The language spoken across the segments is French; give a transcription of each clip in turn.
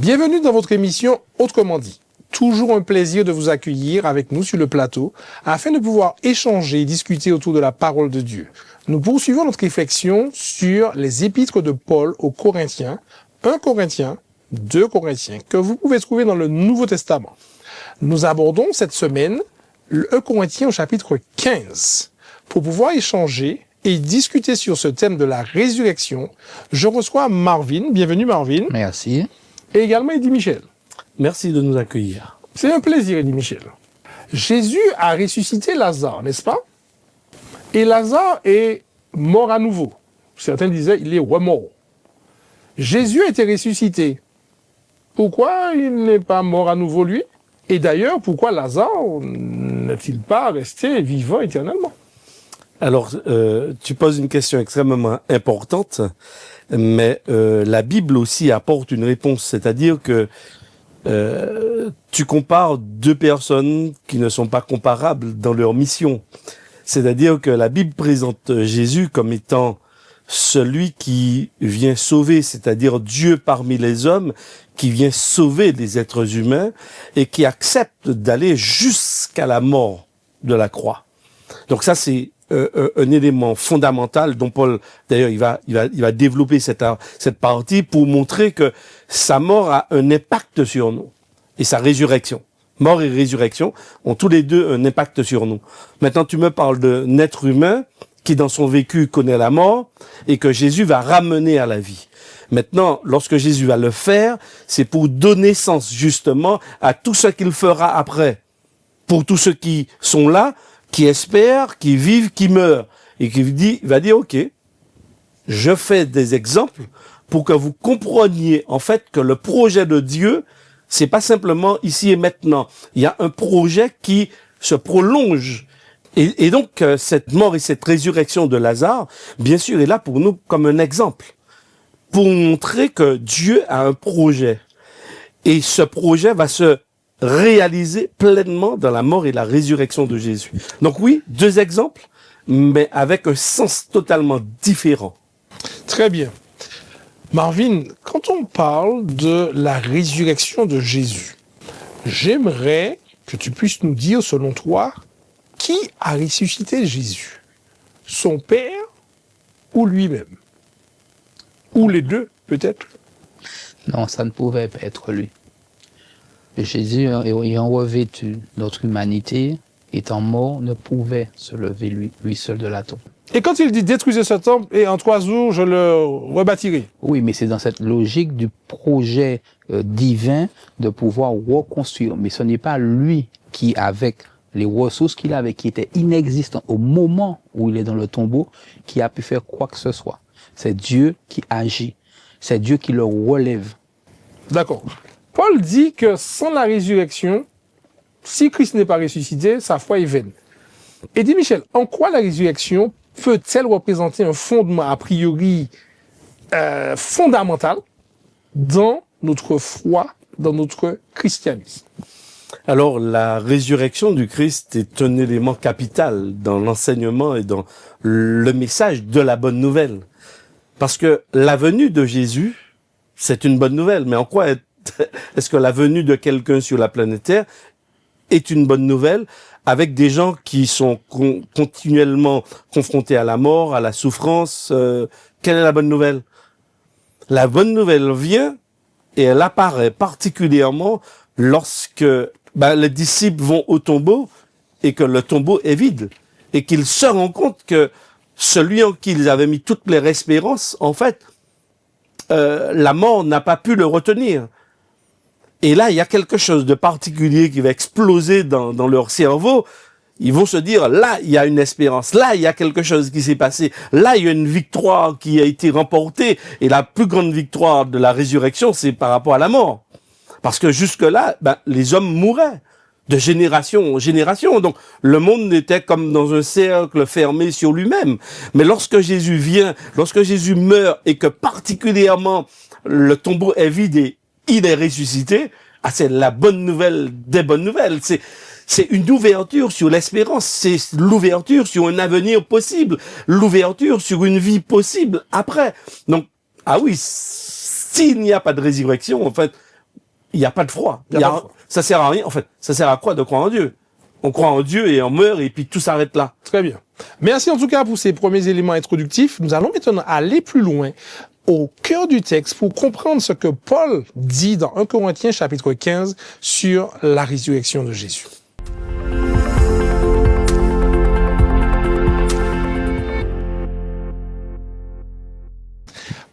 Bienvenue dans votre émission Autrement dit. Toujours un plaisir de vous accueillir avec nous sur le plateau afin de pouvoir échanger et discuter autour de la parole de Dieu. Nous poursuivons notre réflexion sur les épîtres de Paul aux Corinthiens, 1 Corinthiens, 2 Corinthiens, que vous pouvez trouver dans le Nouveau Testament. Nous abordons cette semaine le 1 Corinthiens au chapitre 15. Pour pouvoir échanger et discuter sur ce thème de la résurrection, je reçois Marvin. Bienvenue Marvin. Merci. Et également Eddie Michel. Merci de nous accueillir. C'est un plaisir, Eddie Michel. Jésus a ressuscité Lazare, n'est-ce pas? Et Lazare est mort à nouveau. Certains disaient il est remort. Jésus a été ressuscité. Pourquoi il n'est pas mort à nouveau, lui? Et d'ailleurs, pourquoi Lazare n'est-il pas resté vivant éternellement? Alors, tu poses une question extrêmement importante, mais la Bible aussi apporte une réponse. C'est-à-dire que tu compares deux personnes qui ne sont pas comparables dans leur mission. C'est-à-dire que la Bible présente Jésus comme étant celui qui vient sauver, c'est-à-dire Dieu parmi les hommes, qui vient sauver les êtres humains et qui accepte d'aller jusqu'à la mort de la croix. Donc ça, c'est un élément fondamental dont Paul, d'ailleurs, il va développer cette partie pour montrer que sa mort a un impact sur nous et sa résurrection. Mort et résurrection ont tous les deux un impact sur nous. Maintenant, tu me parles d'un être humain qui, dans son vécu, connaît la mort et que Jésus va ramener à la vie. Maintenant, lorsque Jésus va le faire, c'est pour donner sens, justement, à tout ce qu'il fera après. Pour tous ceux qui sont là, qui espèrent, qui vivent, qui meurent. Et qui va dire, OK, je fais des exemples pour que vous compreniez, en fait, que le projet de Dieu, c'est pas simplement ici et maintenant. Il y a un projet qui se prolonge. Et donc, cette mort et cette résurrection de Lazare, bien sûr, est là pour nous comme un exemple. Pour montrer que Dieu a un projet. Et ce projet va se réaliser pleinement dans la mort et la résurrection de Jésus. Donc oui, deux exemples, mais avec un sens totalement différent. Très bien. Marvin, quand on parle de la résurrection de Jésus, j'aimerais que tu puisses nous dire, selon toi, qui a ressuscité Jésus? Son Père ou lui-même? Ou les deux, peut-être? Non, ça ne pouvait pas être lui. Jésus, ayant revêtu notre humanité, étant mort, ne pouvait se lever lui seul de la tombe. Et quand il dit détruisez ce temple et en 3 jours je le rebâtirai. Oui, mais c'est dans cette logique du projet divin de pouvoir reconstruire. Mais ce n'est pas lui qui, avec les ressources qu'il avait, qui étaient inexistantes au moment où il est dans le tombeau, qui a pu faire quoi que ce soit. C'est Dieu qui agit. C'est Dieu qui le relève. D'accord. Paul dit que sans la résurrection, si Christ n'est pas ressuscité, sa foi est vaine. Et dit Michel, en quoi la résurrection peut-elle représenter un fondement a priori fondamental dans notre foi, dans notre christianisme? Alors, la résurrection du Christ est un élément capital dans l'enseignement et dans le message de la bonne nouvelle. Parce que la venue de Jésus, c'est une bonne nouvelle. Mais en quoi est-ce que la venue de quelqu'un sur la planète Terre est une bonne nouvelle avec des gens qui sont continuellement confrontés à la mort, à la souffrance? Quelle est la bonne nouvelle? La bonne nouvelle vient et elle apparaît particulièrement lorsque les disciples vont au tombeau et que le tombeau est vide et qu'ils se rendent compte que celui en qui ils avaient mis toutes leurs espérances, en fait, la mort n'a pas pu le retenir. Et là, il y a quelque chose de particulier qui va exploser dans leur cerveau. Ils vont se dire, là, il y a une espérance. Là, il y a quelque chose qui s'est passé. Là, il y a une victoire qui a été remportée. Et la plus grande victoire de la résurrection, c'est par rapport à la mort. Parce que jusque-là, les hommes mouraient de génération en génération. Donc, le monde était comme dans un cercle fermé sur lui-même. Mais lorsque Jésus vient, lorsque Jésus meurt et que particulièrement le tombeau est vide et il est ressuscité, c'est la bonne nouvelle des bonnes nouvelles. C'est une ouverture sur l'espérance, c'est l'ouverture sur un avenir possible, l'ouverture sur une vie possible après. Donc, ah oui, s'il n'y a pas de résurrection, en fait, il n'y a pas de foi. Il y a pas de foi. Ça sert à rien. En fait, ça sert à quoi de croire en Dieu? On croit en Dieu et on meurt et puis tout s'arrête là. Très bien. Merci en tout cas pour ces premiers éléments introductifs. Nous allons maintenant aller plus loin au cœur du texte pour comprendre ce que Paul dit dans 1 Corinthiens chapitre 15 sur la résurrection de Jésus.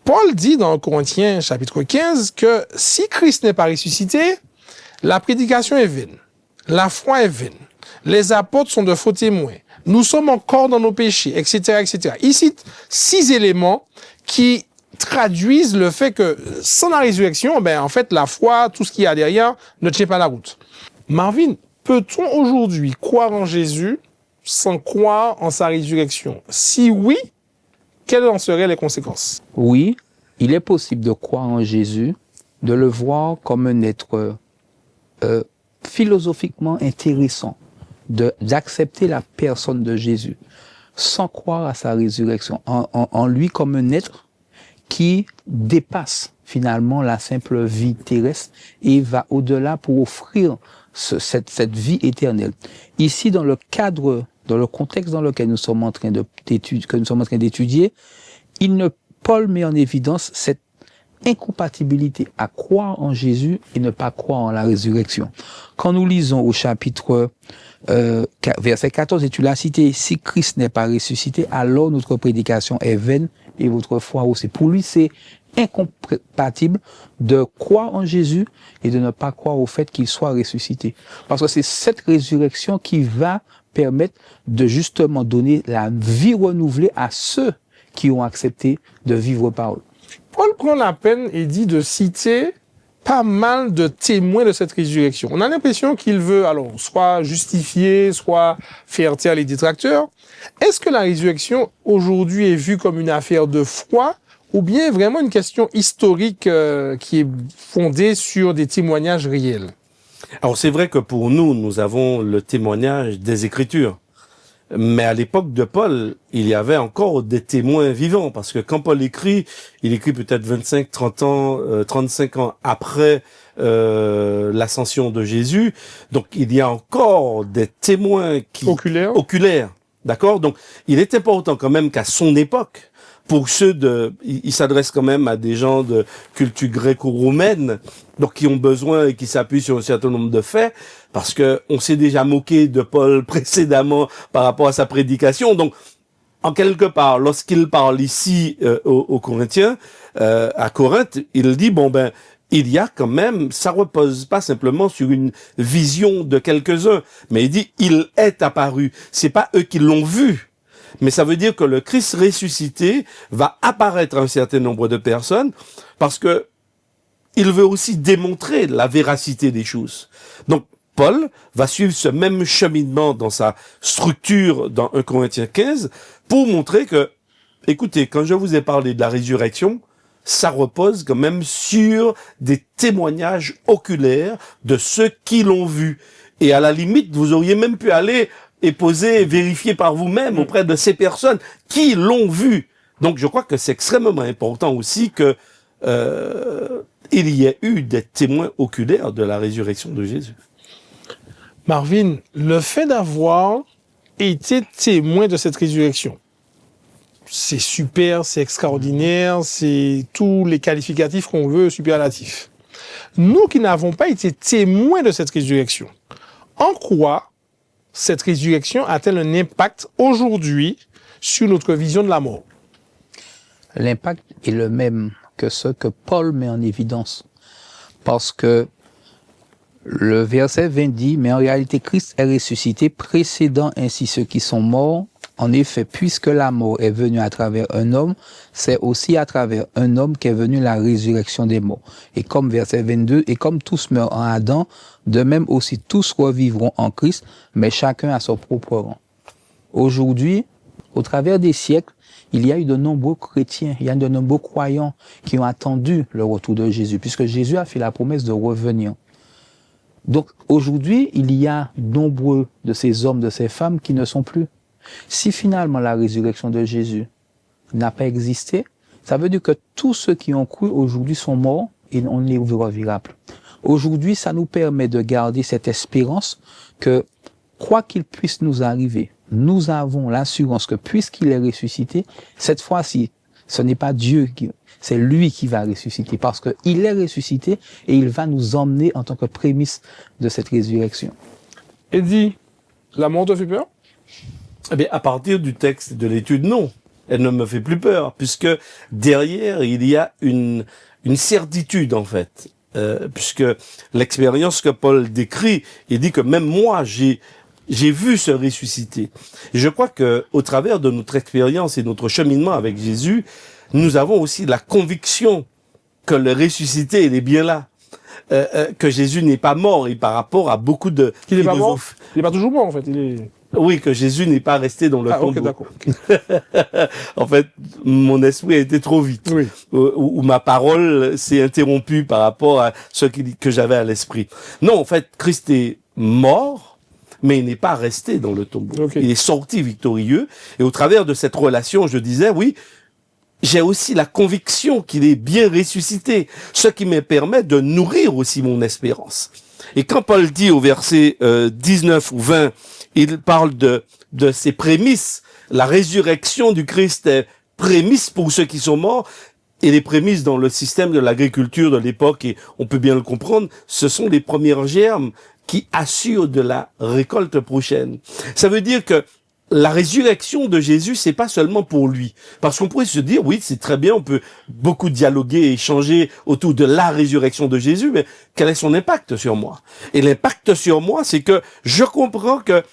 Paul dit dans 1 Corinthiens chapitre 15 que si Christ n'est pas ressuscité, la prédication est vaine, la foi est vaine, les apôtres sont de faux témoins, nous sommes encore dans nos péchés, etc., etc. Il cite 6 éléments qui traduisent le fait que sans la résurrection, en fait, la foi, tout ce qu'il y a derrière, ne tient pas la route. Marvin, peut-on aujourd'hui croire en Jésus sans croire en sa résurrection? Si oui, quelles en seraient les conséquences? Oui, il est possible de croire en Jésus, de le voir comme un être philosophiquement intéressant, d'accepter la personne de Jésus, sans croire à sa résurrection, en lui comme un être qui dépasse finalement la simple vie terrestre et va au-delà pour offrir cette vie éternelle. Ici, dans le cadre, dans le contexte dans lequel nous sommes en train d'étudier, Paul met en évidence cette incompatibilité à croire en Jésus et ne pas croire en la résurrection. Quand nous lisons au chapitre verset 14, et tu l'as cité, si Christ n'est pas ressuscité, alors notre prédication est vaine et votre foi aussi. Pour lui, c'est incompatible de croire en Jésus et de ne pas croire au fait qu'il soit ressuscité. Parce que c'est cette résurrection qui va permettre de justement donner la vie renouvelée à ceux qui ont accepté de vivre par eux. Paul prend la peine et dit de citer pas mal de témoins de cette résurrection. On a l'impression qu'il veut alors soit justifier, soit faire taire les détracteurs. Est-ce que la résurrection aujourd'hui est vue comme une affaire de foi ou bien vraiment une question historique qui est fondée sur des témoignages réels? Alors c'est vrai que pour nous, nous avons le témoignage des Écritures. Mais à l'époque de Paul, il y avait encore des témoins vivants, parce que quand Paul écrit, il écrit peut-être 25, 30 ans, 35 ans après l'ascension de Jésus. Donc il y a encore des témoins oculaires. D'accord? Donc il est important quand même qu'à son époque, pour il s'adresse quand même à des gens de culture gréco-romaine, donc qui ont besoin et qui s'appuient sur un certain nombre de faits, parce que on s'est déjà moqué de Paul précédemment par rapport à sa prédication. Donc, en quelque part, lorsqu'il parle ici aux Corinthiens, à Corinthe, il dit il y a quand même, ça repose pas simplement sur une vision de quelques-uns, mais il dit il est apparu. C'est pas eux qui l'ont vu. Mais ça veut dire que le Christ ressuscité va apparaître à un certain nombre de personnes parce que il veut aussi démontrer la véracité des choses. Donc, Paul va suivre ce même cheminement dans sa structure dans 1 Corinthiens 15 pour montrer que, écoutez, quand je vous ai parlé de la résurrection, ça repose quand même sur des témoignages oculaires de ceux qui l'ont vu. Et à la limite, vous auriez même pu aller et vérifier par vous-même auprès de ces personnes qui l'ont vu. Donc, je crois que c'est extrêmement important aussi que il y ait eu des témoins oculaires de la résurrection de Jésus. Marvin, le fait d'avoir été témoin de cette résurrection, c'est super, c'est extraordinaire, c'est tous les qualificatifs qu'on veut, superlatifs. Nous qui n'avons pas été témoins de cette résurrection, en quoi cette résurrection a-t-elle un impact aujourd'hui sur notre vision de la mort? L'impact est le même que ce que Paul met en évidence. Parce que le verset 20 dit, mais en réalité Christ est ressuscité, précédant ainsi ceux qui sont morts. En effet, puisque la mort est venue à travers un homme, c'est aussi à travers un homme qu'est venue la résurrection des morts. Et comme verset 22, et comme tous meurent en Adam, de même aussi tous revivront en Christ, mais chacun à son propre rang. Aujourd'hui, au travers des siècles, il y a eu de nombreux chrétiens, il y a de nombreux croyants qui ont attendu le retour de Jésus, puisque Jésus a fait la promesse de revenir. Donc aujourd'hui, il y a nombreux de ces hommes, de ces femmes qui ne sont plus. Si finalement la résurrection de Jésus n'a pas existé, ça veut dire que tous ceux qui ont cru aujourd'hui sont morts et on ne les reverra plus. Aujourd'hui, ça nous permet de garder cette espérance que, quoi qu'il puisse nous arriver, nous avons l'assurance que puisqu'il est ressuscité, cette fois-ci, ce n'est pas Dieu c'est lui qui va ressusciter parce qu'il est ressuscité et il va nous emmener en tant que prémisse de cette résurrection. Eddie, la mort te fait peur? Eh bien, à partir du texte de l'étude, non. Elle ne me fait plus peur, puisque derrière, il y a une certitude, en fait. Puisque l'expérience que Paul décrit, il dit que même moi, j'ai vu se ressusciter. Et je crois que, au travers de notre expérience et notre cheminement avec Jésus, nous avons aussi la conviction que le ressuscité, il est bien là. Que Jésus n'est pas mort, et par rapport à beaucoup de Qu'il n'est pas mort? Il n'est pas toujours mort, en fait. Oui, que Jésus n'est pas resté dans le tombeau. Ok, d'accord. En fait, mon esprit a été trop vite. Oui. Ou ma parole s'est interrompue par rapport à ce que j'avais à l'esprit. Non, en fait, Christ est mort, mais il n'est pas resté dans le tombeau. Okay. Il est sorti victorieux. Et au travers de cette relation, je disais, oui, j'ai aussi la conviction qu'il est bien ressuscité, ce qui me permet de nourrir aussi mon espérance. Et quand Paul dit au verset 19 ou 20, il parle de ses prémices, la résurrection du Christ est prémisse pour ceux qui sont morts, et les prémices dans le système de l'agriculture de l'époque, et on peut bien le comprendre, ce sont les premières germes qui assurent de la récolte prochaine. Ça veut dire que la résurrection de Jésus, c'est pas seulement pour lui. Parce qu'on pourrait se dire, oui, c'est très bien, on peut beaucoup dialoguer et échanger autour de la résurrection de Jésus, mais quel est son impact sur moi? Et l'impact sur moi, c'est que je comprends que,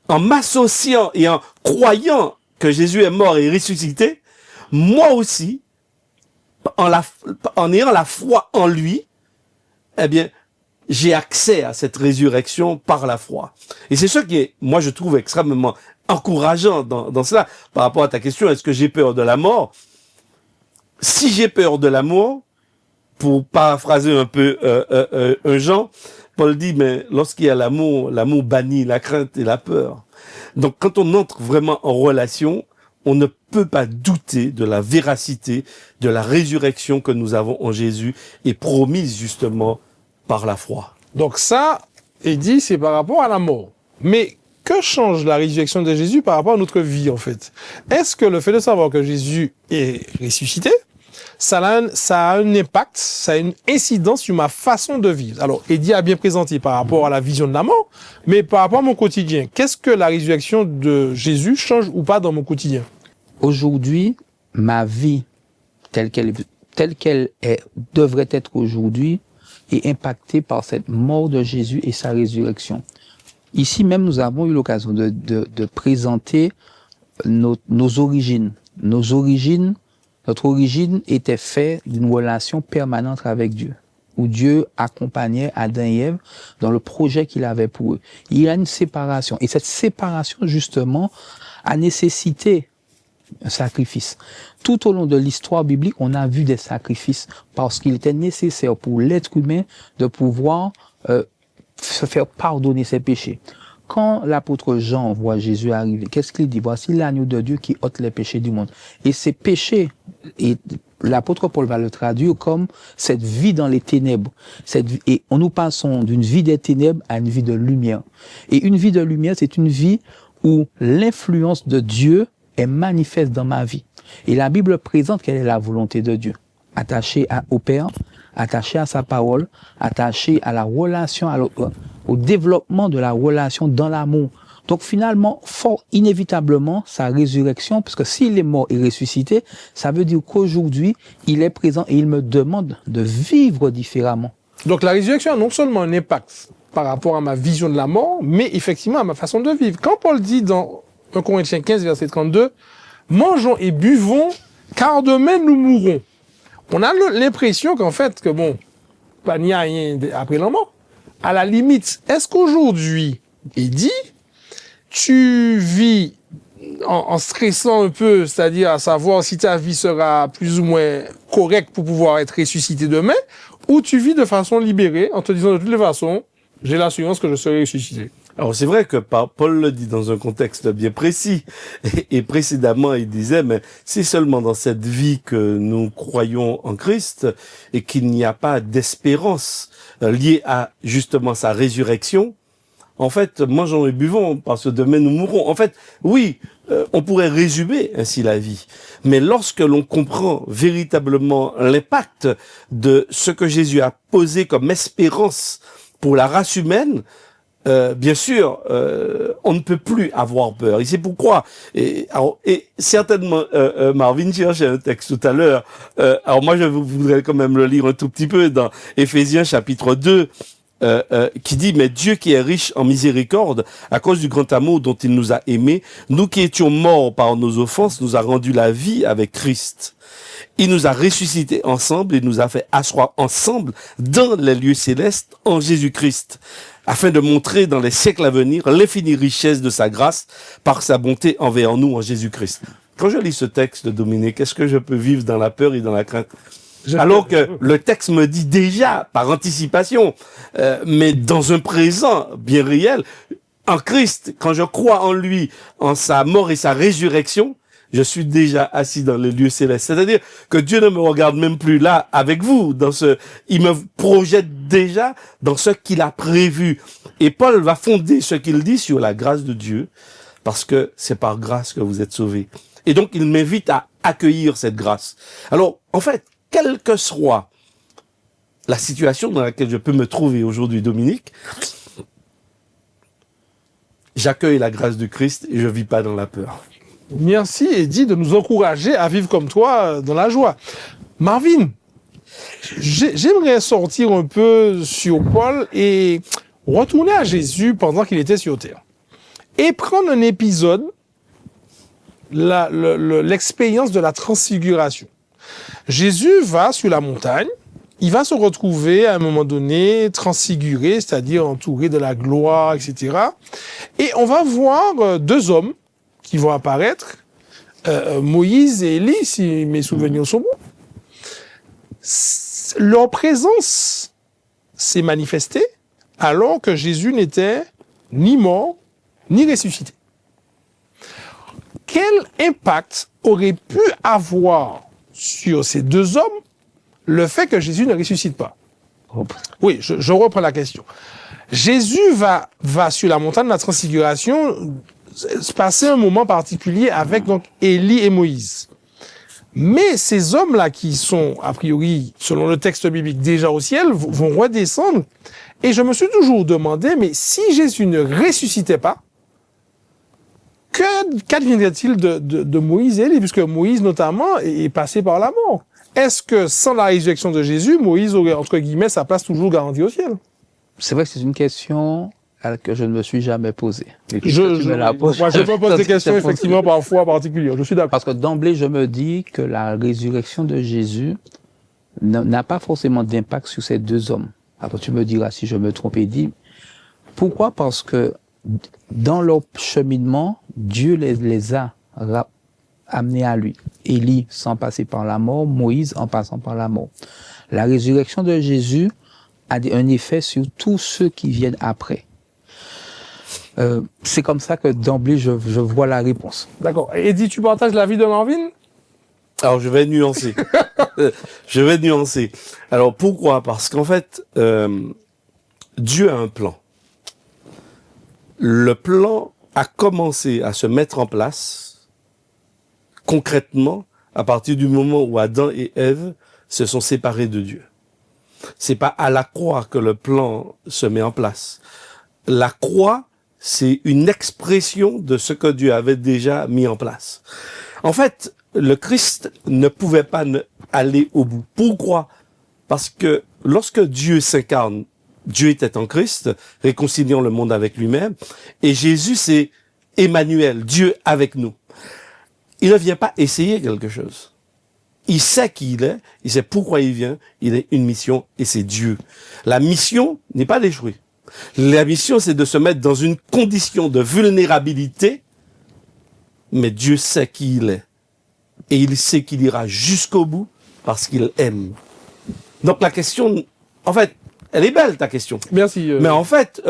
en m'associant et en croyant que Jésus est mort et ressuscité, moi aussi, en ayant la foi en lui, eh bien, j'ai accès à cette résurrection par la foi. Et c'est ce qui est, moi, je trouve extrêmement encourageant dans cela. Par rapport à ta question, est-ce que j'ai peur de la mort? Si j'ai peur de la mort, pour paraphraser un peu un Jean, Paul dit, mais lorsqu'il y a l'amour bannit la crainte et la peur. Donc, quand on entre vraiment en relation, on ne peut pas douter de la véracité de la résurrection que nous avons en Jésus et promise justement par la foi. Donc ça, Eddie, c'est par rapport à la mort. Mais que change la résurrection de Jésus par rapport à notre vie, en fait? Est-ce que le fait de savoir que Jésus est ressuscité, ça a un impact, ça a une incidence sur ma façon de vivre? Alors, Eddie a bien présenté par rapport à la vision de la mort, mais par rapport à mon quotidien, qu'est-ce que la résurrection de Jésus change ou pas dans mon quotidien? Aujourd'hui, ma vie, telle qu'elle devrait être aujourd'hui, est impactée par cette mort de Jésus et sa résurrection. Ici même, nous avons eu l'occasion de présenter nos origines. Notre origine était faite d'une relation permanente avec Dieu, où Dieu accompagnait Adam et Ève dans le projet qu'il avait pour eux. Il y a une séparation. Et cette séparation, justement, a nécessité un sacrifice. Tout au long de l'histoire biblique, on a vu des sacrifices parce qu'il était nécessaire pour l'être humain de pouvoir se faire pardonner ses péchés. Quand l'apôtre Jean voit Jésus arriver, qu'est-ce qu'il dit? Voici l'agneau de Dieu qui ôte les péchés du monde. Et ces péchés, et l'apôtre Paul va le traduire comme cette vie dans les ténèbres. Et nous passons d'une vie des ténèbres à une vie de lumière. Et une vie de lumière, c'est une vie où l'influence de Dieu est manifeste dans ma vie. Et la Bible présente quelle est la volonté de Dieu. Attachée au Père, attachée à sa parole, attachée à la relation, au développement de la relation dans l'amour. Donc finalement, fort inévitablement, sa résurrection, parce que s'il est mort et ressuscité, ça veut dire qu'aujourd'hui, il est présent et il me demande de vivre différemment. Donc la résurrection a non seulement un impact par rapport à ma vision de la mort, mais effectivement à ma façon de vivre. Quand Paul dit dans 1 Corinthiens 15, verset 32, « Mangeons et buvons, car demain nous mourrons. » On a l'impression qu'en fait, que bon, il n'y a rien après la mort. À la limite, est-ce qu'aujourd'hui, Eddie, tu vis en stressant un peu, c'est-à-dire à savoir si ta vie sera plus ou moins correcte pour pouvoir être ressuscité demain, ou tu vis de façon libérée en te disant de toutes les façons, j'ai l'assurance que je serai ressuscité? Alors c'est vrai que Paul le dit dans un contexte bien précis, et précédemment il disait, mais c'est seulement dans cette vie que nous croyons en Christ et qu'il n'y a pas d'espérance liée à justement sa résurrection. En fait, mangeons et buvons parce que demain nous mourrons. En fait, oui, on pourrait résumer ainsi la vie. Mais lorsque l'on comprend véritablement l'impact de ce que Jésus a posé comme espérance pour la race humaine, bien sûr, on ne peut plus avoir peur. Et c'est pourquoi, et certainement, Marvin cherchait un texte tout à l'heure. Alors moi, je voudrais quand même le lire un tout petit peu dans Éphésiens chapitre 2, qui dit, mais Dieu qui est riche en miséricorde, à cause du grand amour dont il nous a aimés, nous qui étions morts par nos offenses, nous a rendu la vie avec Christ. Il nous a ressuscités ensemble et nous a fait asseoir ensemble dans les lieux célestes en Jésus-Christ, afin de montrer dans les siècles à venir l'infinie richesse de sa grâce par sa bonté envers nous en Jésus-Christ. Quand je lis ce texte, Dominique, est-ce que je peux vivre dans la peur et dans la crainte? Alors que le texte me dit déjà, par anticipation, mais dans un présent bien réel, en Christ, quand je crois en lui, en sa mort et sa résurrection, je suis déjà assis dans les lieux célestes. C'est-à-dire que Dieu ne me regarde même plus là avec vous, il me projette déjà dans ce qu'il a prévu. Et Paul va fonder ce qu'il dit sur la grâce de Dieu, parce que c'est par grâce que vous êtes sauvés. Et donc, il m'invite à accueillir cette grâce. Alors, en fait, quelle que soit la situation dans laquelle je peux me trouver aujourd'hui, Dominique, j'accueille la grâce de Christ et je vis pas dans la peur. Merci, Eddie, de nous encourager à vivre comme toi dans la joie. Marvin, j'aimerais sortir un peu sur Paul et retourner à Jésus pendant qu'il était sur terre. Et prendre un épisode, l'expérience de la transfiguration. Jésus va sur la montagne, il va se retrouver à un moment donné transfiguré, c'est-à-dire entouré de la gloire, etc. Et on va voir deux hommes qui vont apparaître, Moïse et Élie, si mes souvenirs sont bons. Leur présence s'est manifestée alors que Jésus n'était ni mort, ni ressuscité. Quel impact aurait pu avoir sur ces deux hommes le fait que Jésus ne ressuscite pas? Oui, je reprends la question. Jésus va sur la montagne de la transfiguration se passer un moment particulier avec donc Élie et Moïse. Mais ces hommes-là qui sont, a priori, selon le texte biblique, déjà au ciel, vont redescendre. Et je me suis toujours demandé, mais si Jésus ne ressuscitait pas, qu'adviendrait-il de Moïse et Élie, puisque Moïse, notamment, est passé par la mort? Est-ce que sans la résurrection de Jésus, Moïse aurait, entre guillemets, sa place toujours garantie au ciel? C'est vrai que c'est une question que je ne me suis jamais posée. Moi, je me pose des questions, effectivement, parfois particulières. Je suis d'accord. Parce que d'emblée, je me dis que la résurrection de Jésus n'a pas forcément d'impact sur ces deux hommes. Alors, tu me diras si je me trompe et dis, pourquoi? Parce que dans leur cheminement, Dieu les a amenés à lui. Élie sans passer par la mort, Moïse en passant par la mort. La résurrection de Jésus a un effet sur tous ceux qui viennent après. C'est comme ça que d'emblée je vois la réponse. D'accord. Eddie, tu partages l'avis de Marvin? Alors je vais nuancer. Alors pourquoi? Parce qu'en fait, Dieu a un plan. Le plan a commencé à se mettre en place concrètement à partir du moment où Adam et Ève se sont séparés de Dieu. C'est pas à la croix que le plan se met en place. La croix, c'est une expression de ce que Dieu avait déjà mis en place. En fait, le Christ ne pouvait pas aller au bout. Pourquoi? Parce que lorsque Dieu s'incarne, Dieu était en Christ, réconciliant le monde avec lui-même, et Jésus, c'est Emmanuel, Dieu avec nous. Il ne vient pas essayer quelque chose. Il sait qui il est, il sait pourquoi il vient, il a une mission, et c'est Dieu. La mission n'est pas d'échouer. La mission, c'est de se mettre dans une condition de vulnérabilité, mais Dieu sait qui il est. Et il sait qu'il ira jusqu'au bout parce qu'il aime. Donc la question, en fait, elle est belle ta question. Merci. Mais en fait,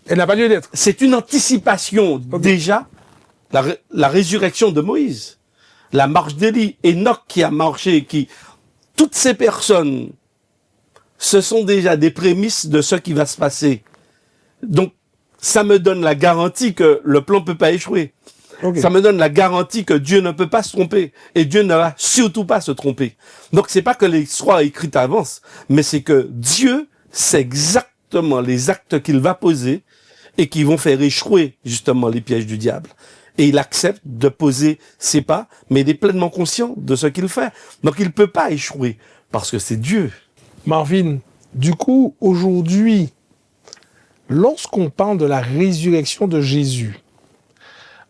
Elle n'a pas lieu d'être. C'est une anticipation déjà, la résurrection de Moïse, la marche d'Élie, Enoch qui a marché, toutes ces personnes, ce sont déjà des prémices de ce qui va se passer. Donc, ça me donne la garantie que le plan peut pas échouer. Okay. Ça me donne la garantie que Dieu ne peut pas se tromper. Et Dieu ne va surtout pas se tromper. Donc, c'est pas que l'histoire est écrite à l'avance, mais c'est que Dieu sait exactement les actes qu'il va poser et qui vont faire échouer, justement, les pièges du diable. Et il accepte de poser ses pas, mais il est pleinement conscient de ce qu'il fait. Donc, il peut pas échouer, parce que c'est Dieu. Marvin, du coup, aujourd'hui, lorsqu'on parle de la résurrection de Jésus,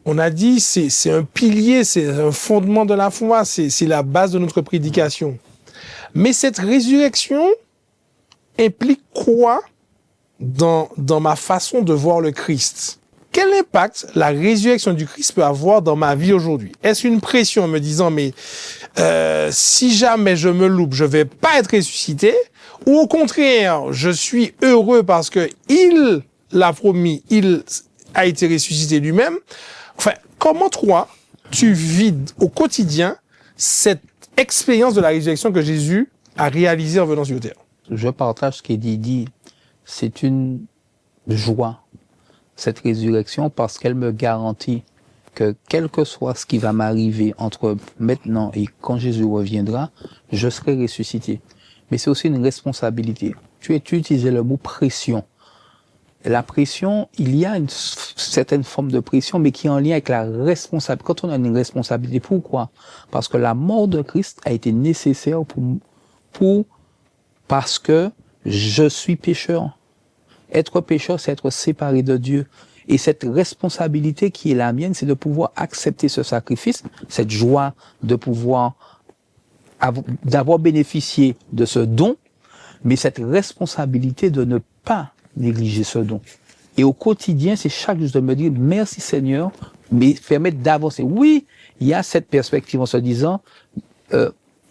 on a dit c'est un pilier, c'est un fondement de la foi, c'est la base de notre prédication. Mais cette résurrection implique quoi dans ma façon de voir le Christ? Quel impact la résurrection du Christ peut avoir dans ma vie aujourd'hui? Est-ce une pression en me disant, mais si jamais je me loupe, je vais pas être ressuscité? Ou au contraire, je suis heureux parce que il l'a promis, il a été ressuscité lui-même? Enfin, comment toi, tu vis au quotidien cette expérience de la résurrection que Jésus a réalisée en venant sur terre? Je partage ce qu'Eddie dit. C'est une joie, cette résurrection, parce qu'elle me garantit que quel que soit ce qui va m'arriver entre maintenant et quand Jésus reviendra, je serai ressuscité. Mais c'est aussi une responsabilité. Tu utilisais le mot pression. La pression, il y a une certaine forme de pression, mais qui est en lien avec la responsabilité. Quand on a une responsabilité, pourquoi? Parce que la mort de Christ a été nécessaire parce que je suis pécheur. Être pécheur, c'est être séparé de Dieu. Et cette responsabilité qui est la mienne, c'est de pouvoir accepter ce sacrifice, cette joie de pouvoir d'avoir bénéficié de ce don, mais cette responsabilité de ne pas négliger ce don. Et au quotidien, c'est chaque jour de me dire merci Seigneur, mais permettre d'avancer. Oui, il y a cette perspective en se disant,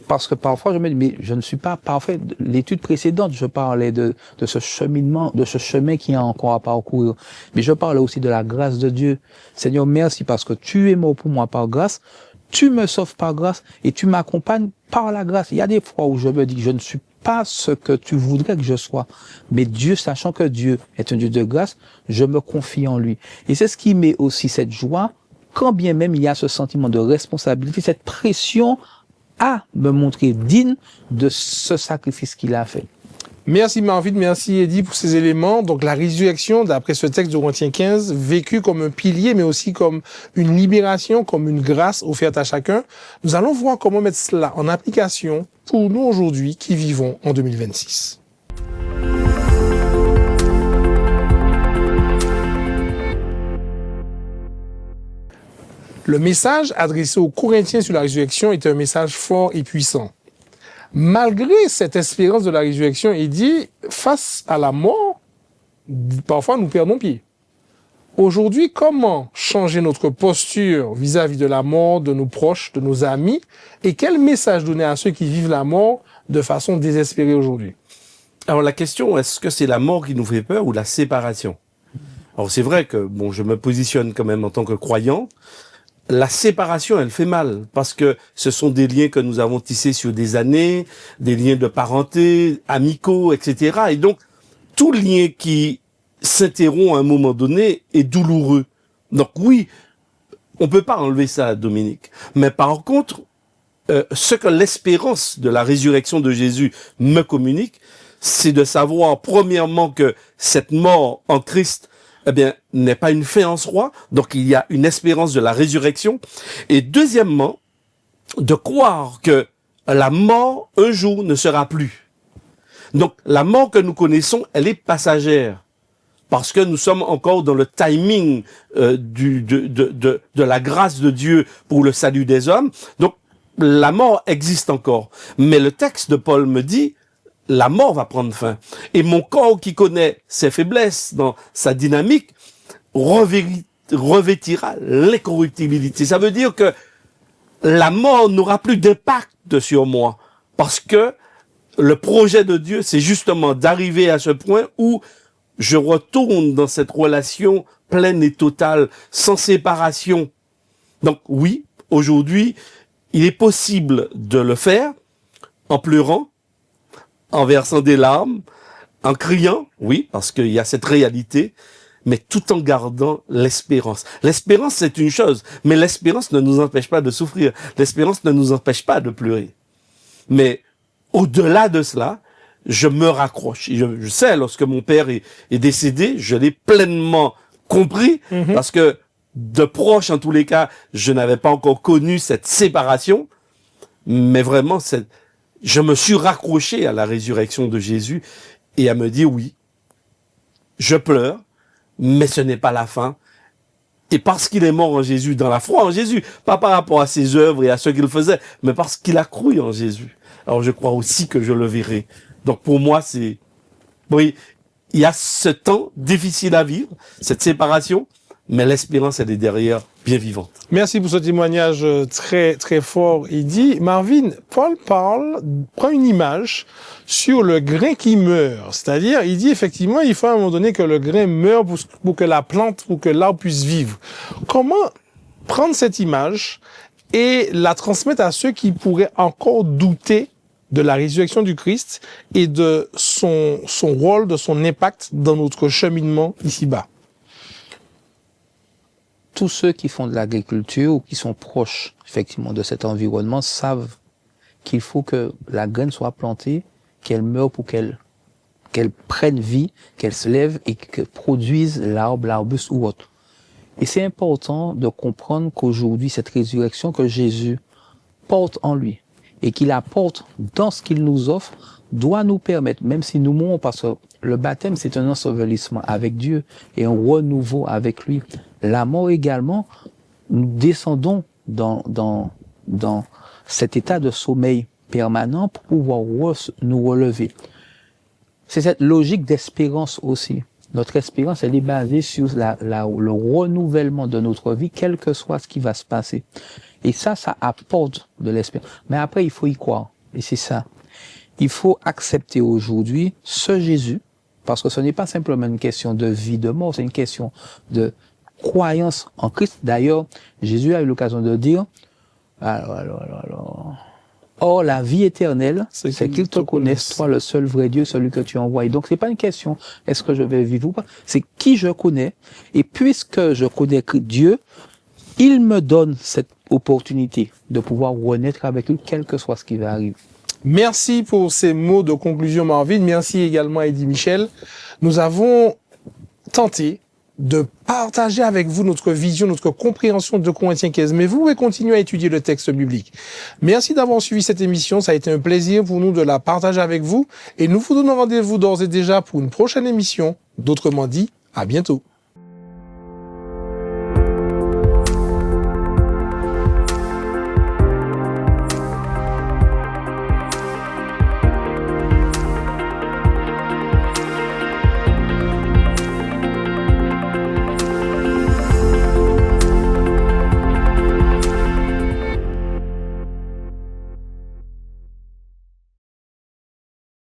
parce que parfois je me dis, mais je ne suis pas parfait. L'étude précédente, je parlais de ce cheminement, de ce chemin qui a encore à parcourir. Mais je parlais aussi de la grâce de Dieu. Seigneur, merci parce que tu es mort pour moi par grâce. Tu me sauves par grâce et tu m'accompagnes par la grâce. Il y a des fois où je me dis, je ne suis pas ce que tu voudrais que je sois. Mais Dieu, sachant que Dieu est un Dieu de grâce, je me confie en lui. Et c'est ce qui met aussi cette joie, quand bien même il y a ce sentiment de responsabilité, cette pression à me montrer digne de ce sacrifice qu'il a fait. Merci Marvin, merci Eddie pour ces éléments. Donc la résurrection, d'après ce texte de Corinthiens 15, vécue comme un pilier, mais aussi comme une libération, comme une grâce offerte à chacun. Nous allons voir comment mettre cela en application pour nous aujourd'hui qui vivons en 2026. Le message adressé aux Corinthiens sur la résurrection est un message fort et puissant. Malgré cette espérance de la résurrection, il dit, face à la mort, parfois nous perdons pied. Aujourd'hui, comment changer notre posture vis-à-vis de la mort, de nos proches, de nos amis, et quel message donner à ceux qui vivent la mort de façon désespérée aujourd'hui? Alors la question, est-ce que c'est la mort qui nous fait peur ou la séparation? Alors c'est vrai que, bon, je me positionne quand même en tant que croyant. La séparation, elle fait mal, parce que ce sont des liens que nous avons tissés sur des années, des liens de parenté, amicaux, etc. Et donc, tout lien qui s'interrompt à un moment donné est douloureux. Donc oui, on peut pas enlever ça, Dominique. Mais par contre, ce que l'espérance de la résurrection de Jésus me communique, c'est de savoir, premièrement, que cette mort en Christ, eh bien, n'est pas une fin en soi. Donc, il y a une espérance de la résurrection. Et deuxièmement, de croire que la mort, un jour, ne sera plus. Donc, la mort que nous connaissons, elle est passagère. Parce que nous sommes encore dans le timing de la grâce de Dieu pour le salut des hommes. Donc, la mort existe encore. Mais le texte de Paul me dit, la mort va prendre fin. Et mon corps qui connaît ses faiblesses dans sa dynamique revêtira l'incorruptibilité. Ça veut dire que la mort n'aura plus d'impact sur moi. Parce que le projet de Dieu, c'est justement d'arriver à ce point où je retourne dans cette relation pleine et totale, sans séparation. Donc oui, aujourd'hui, il est possible de le faire en pleurant, en versant des larmes, en criant, oui, parce qu'il y a cette réalité, mais tout en gardant l'espérance. L'espérance, c'est une chose, mais l'espérance ne nous empêche pas de souffrir. L'espérance ne nous empêche pas de pleurer. Mais au-delà de cela, je me raccroche. Je sais, lorsque mon père est décédé, je l'ai pleinement compris, parce que de proche, en tous les cas, je n'avais pas encore connu cette séparation, mais vraiment, je me suis raccroché à la résurrection de Jésus et à me dire, oui, je pleure, mais ce n'est pas la fin. Et parce qu'il est mort en Jésus, dans la foi en Jésus, pas par rapport à ses œuvres et à ce qu'il faisait, mais parce qu'il a cru en Jésus. Alors je crois aussi que je le verrai. Donc pour moi, oui, il y a ce temps difficile à vivre, cette séparation, mais l'espérance, elle est derrière, bien vivante. Merci pour ce témoignage très, très fort. Il dit, Marvin, Paul prend une image sur le grain qui meurt. C'est-à-dire, il dit effectivement, il faut à un moment donné que le grain meure pour que la plante, pour que l'arbre puisse vivre. Comment prendre cette image et la transmettre à ceux qui pourraient encore douter de la résurrection du Christ et de son rôle, de son impact dans notre cheminement ici-bas? Tous ceux qui font de l'agriculture ou qui sont proches, effectivement, de cet environnement savent qu'il faut que la graine soit plantée, qu'elle meure pour qu'elle prenne vie, qu'elle se lève et qu'elle produise l'arbre, l'arbuste ou autre. Et c'est important de comprendre qu'aujourd'hui, cette résurrection que Jésus porte en lui et qu'il apporte dans ce qu'il nous offre, doit nous permettre, même si nous mourons, parce que le baptême, c'est un ensevelissement avec Dieu et un renouveau avec lui. La mort également, nous descendons dans cet état de sommeil permanent pour pouvoir nous relever. C'est cette logique d'espérance aussi. Notre espérance, elle est basée sur le renouvellement de notre vie, quel que soit ce qui va se passer. Et ça apporte de l'espérance. Mais après, il faut y croire. Et c'est ça. Il faut accepter aujourd'hui ce Jésus, parce que ce n'est pas simplement une question de vie, de mort, c'est une question de croyance en Christ. D'ailleurs, Jésus a eu l'occasion de dire, or, la vie éternelle, c'est qu'ils te connaissent, toi, le seul vrai Dieu, celui que tu as envoyé. Donc, c'est pas une question, est-ce que je vais vivre ou pas? C'est qui je connais. Et puisque je connais Dieu, il me donne cette opportunité de pouvoir renaître avec lui, quel que soit ce qui va arriver. Merci pour ces mots de conclusion, Marvin. Merci également à Eddie Michel. Nous avons tenté de partager avec vous notre vision, notre compréhension de 2 Corinthiens 15. Mais vous pouvez continuer à étudier le texte biblique. Merci d'avoir suivi cette émission. Ça a été un plaisir pour nous de la partager avec vous. Et nous vous donnons rendez-vous d'ores et déjà pour une prochaine émission. D'autrement dit, à bientôt.